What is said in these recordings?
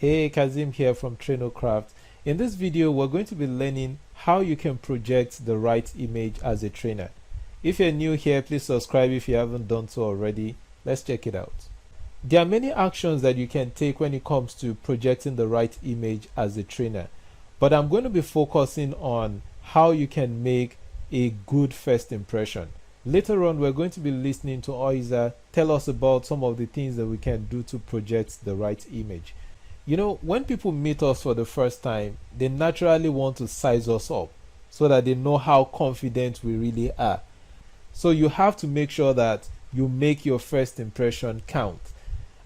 Hey, Kazim here from TrainerCraft. In this video, we're going to be learning how you can project the right image as a trainer. If you're new here, please subscribe if you haven't done so already. Let's check it out. There are many actions that you can take when it comes to projecting the right image as a trainer, but I'm going to be focusing on how you can make a good first impression. Later on, we're going to be listening to Oiza tell us about some of the things that we can do to project the right image. You know, when people meet us for the first time, they naturally want to size us up so that they know how confident we really are. So you have to make sure that you make your first impression count.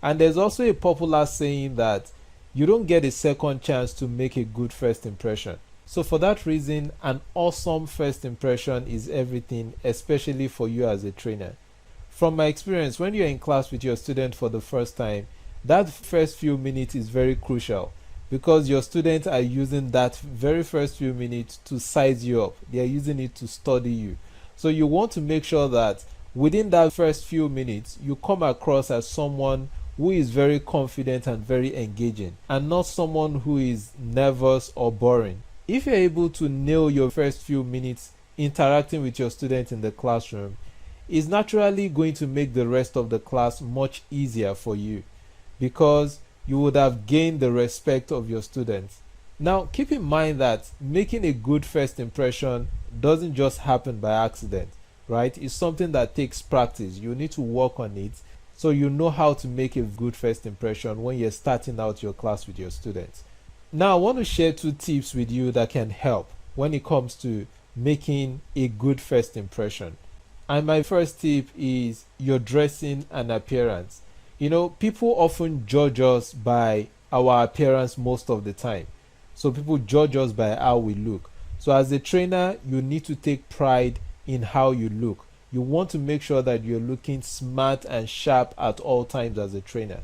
And there's also a popular saying that you don't get a second chance to make a good first impression. So for that reason, an awesome first impression is everything, especially for you as a trainer. From my experience, when you're in class with your student for the first time, that first few minutes is very crucial because your students are using that very first few minutes to size you up. They are using it to study you. So you want to make sure that within that first few minutes, you come across as someone who is very confident and very engaging, and not someone who is nervous or boring. If you're able to nail your first few minutes interacting with your student in the classroom, it's naturally going to make the rest of the class much easier for you because you would have gained the respect of your students. Now, keep in mind that making a good first impression doesn't just happen by accident, right? It's something that takes practice. You need to work on it so you know how to make a good first impression when you're starting out your class with your students. Now, I want to share 2 tips with you that can help when it comes to making a good first impression. And my first tip is your dressing and appearance. You know, people often judge us by our appearance most of the time. So people judge us by how we look. So as a trainer, you need to take pride in how you look. You want to make sure that you're looking smart and sharp at all times as a trainer.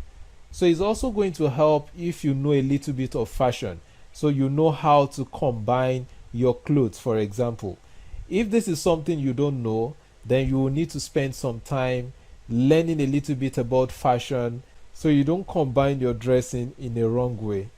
So it's also going to help if you know a little bit of fashion. So you know how to combine your clothes, for example. If this is something you don't know, then you will need to spend some time learning a little bit about fashion so you don't combine your dressing in a wrong way.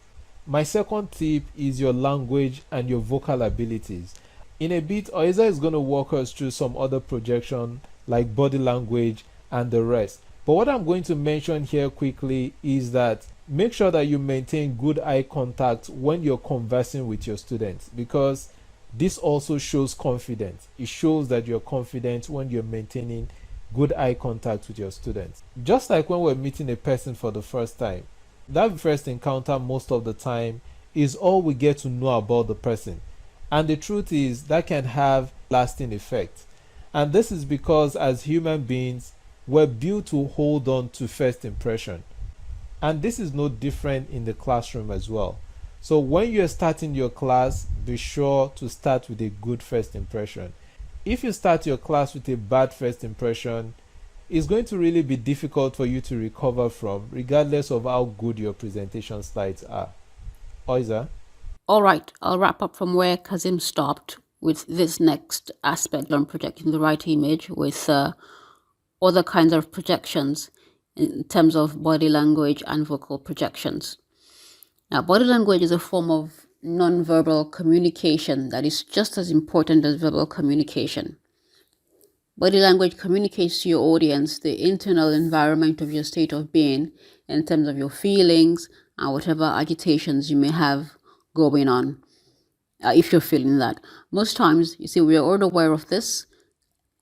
My second tip is your language and your vocal abilities. In a bit, Oiza is going to walk us through some other projection like body language and the rest. But what I'm going to mention here quickly is that make sure that you maintain good eye contact when you're conversing with your students, because this also shows confidence. It shows that you're confident when you're maintaining good eye contact with your students. Just like when we're meeting a person for the first time, that first encounter most of the time is all we get to know about the person. And the truth is that can have lasting effect. And this is because as human beings, we're built to hold on to first impression. And this is no different in the classroom as well. So when you're starting your class, be sure to start with a good first impression. If you start your class with a bad first impression, it's going to really be difficult for you to recover from, regardless of how good your presentation slides are. Oiza? All right, I'll wrap up from where Kazim stopped with this next aspect on projecting the right image with other kinds of projections in terms of body language and vocal projections. Now, body language is a form of non-verbal communication that is just as important as verbal communication. Body language communicates to your audience the internal environment of your state of being in terms of your feelings and whatever agitations you may have going on, if you're feeling that. Most times, you see, we are all aware of this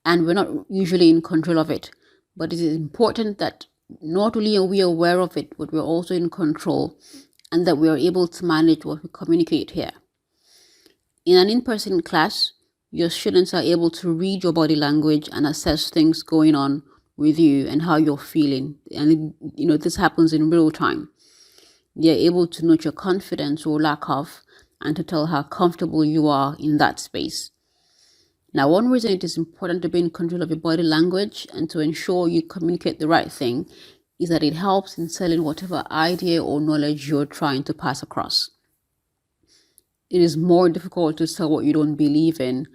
and we're not usually in control of it. But it is important that not only are we aware of it, but we're also in control and that we are able to manage what we communicate here. In an in-person class, your students are able to read your body language and assess things going on with you and how you're feeling. And, this happens in real time. They're able to note your confidence or lack of and to tell how comfortable you are in that space. Now, one reason it is important to be in control of your body language and to ensure you communicate the right thing is that it helps in selling whatever idea or knowledge you're trying to pass across. It is more difficult to sell what you don't believe in,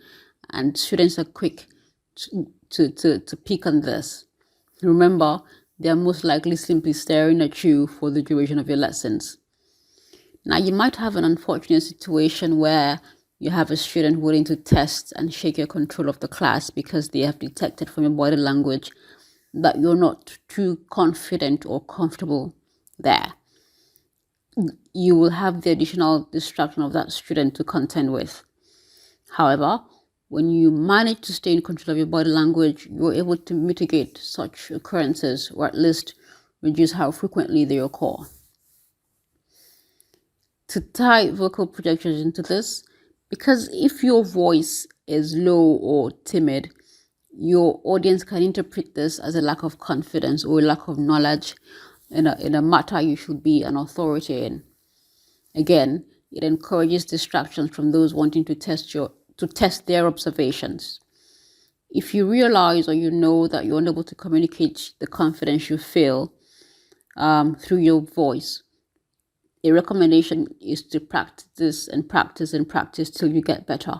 and students are quick to pick on this. Remember, they are most likely simply staring at you for the duration of your lessons. Now, you might have an unfortunate situation where you have a student willing to test and shake your control of the class because they have detected from your body language that you're not too confident or comfortable there. You will have the additional distraction of that student to contend with. However, when you manage to stay in control of your body language, you're able to mitigate such occurrences, or at least reduce how frequently they occur. To tie vocal projections into this, because if your voice is low or timid, your audience can interpret this as a lack of confidence or a lack of knowledge in a matter you should be an authority in. Again, it encourages distractions from those wanting to test their observations. If you realize or you know that you're unable to communicate the confidence you feel through your voice, a recommendation is to practice and practice and practice till you get better.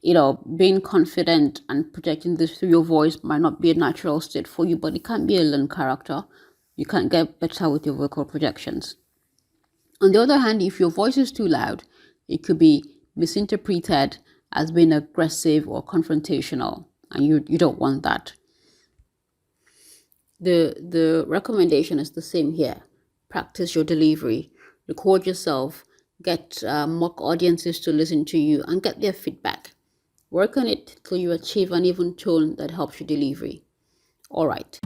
Being confident and projecting this through your voice might not be a natural state for you, but it can be a learned character. You can get better with your vocal projections. On the other hand, if your voice is too loud, it could be misinterpreted as being aggressive or confrontational, and you don't want that. The recommendation is the same here. Practice your delivery, record yourself, get mock audiences to listen to you and get their feedback. Work on it till you achieve an even tone that helps your delivery. All right.